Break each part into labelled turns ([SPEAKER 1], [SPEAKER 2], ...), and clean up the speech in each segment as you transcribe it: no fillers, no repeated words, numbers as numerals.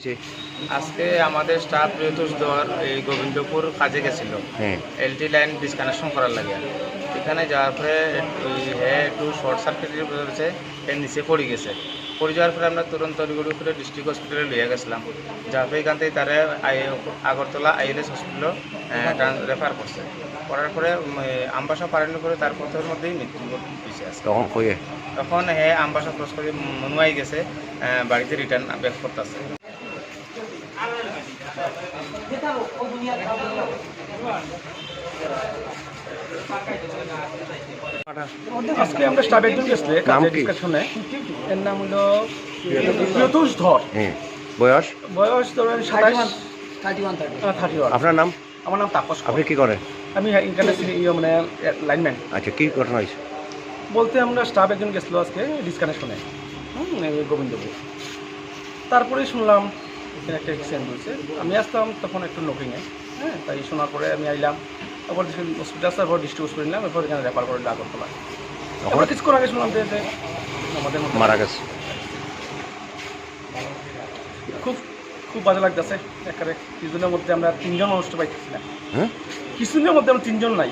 [SPEAKER 1] জি।
[SPEAKER 2] আজকে আমাদের স্টাফ প্রিয়তোষ ধর এই গোবিন্দপুর কাজে গেছিল এলটি লাইন ডিসকানেকশন করার লাগে। এখানে যাওয়ার পরে একটু শর্ট সার্কিটের হচ্ছে এর নিচে পড়ে গেছে। পড়ে যাওয়ার পরে আমরা তুরন্ত তড়িঘড়ি করে ডিস্ট্রিক্ট হসপিটালে লিয়ে গেছিলাম। যার পরে এখান থেকে তারা আগরতলা আইএলএস হসপিটালে রেফার করছে। করার পরে আমবাসা পারানোর পরে তার পথের মধ্যেই মৃত্যু হয়েছে।
[SPEAKER 1] তখন কয়ে
[SPEAKER 2] তখন আমবাসা ক্রস করে মনুয়াই গেছে, বাড়িতে রিটার্ন ব্যাক করতেছে।
[SPEAKER 3] আজকে আমরা স্টাফ একজন গেছিলে কাজের ডিসকাশনে। এর নাম হলো প্রিয়তোষ ধর।
[SPEAKER 1] বয়স
[SPEAKER 3] বয়স ধরেন 31।
[SPEAKER 1] আপনার নাম?
[SPEAKER 3] আমার নাম তাপস।
[SPEAKER 1] আপনি কি করেন?
[SPEAKER 3] আমি ইন্টারনেট মানে লাইনম্যান।
[SPEAKER 1] আচ্ছা, কি ঘটনা হয়েছে?
[SPEAKER 3] বলতে আমরা স্টাফ একজন গেছিলো আজকে ডিসকানেকশনে গোবিন্দপুর। তারপরেই শুনলাম এখানে একটা অ্যাক্সিডেন্ট হয়েছে। আমি আসতাম তখন একটু নোকিংয়ে, তাই শোনার পরে আমি আইলাম। তারপর হসপিটাল তারপর ডিস্ট্রিক্ট হসপিটাল নিলাম, এরপর এখানে রেফার করে আগরতলা। তারপর কিছুক্ষণ আগে শুনলাম যে আমাদের
[SPEAKER 1] মারা গেছে।
[SPEAKER 3] খুব খুব বাজে লাগতেছে। একেবারে কিছুদিনের মধ্যে আমরা 3জন মানুষটা পাইতেছি না। কিছুদিনের মধ্যে আমরা 3জন নাই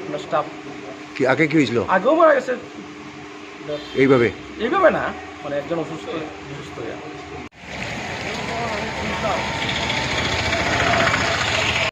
[SPEAKER 3] আমরা স্টাফ।
[SPEAKER 1] কি আগে কি হয়েছিল?
[SPEAKER 3] আগেও মারা গেছে
[SPEAKER 1] এইভাবে
[SPEAKER 3] এইভাবে না, মানে একজন অসুস্থ হয়ে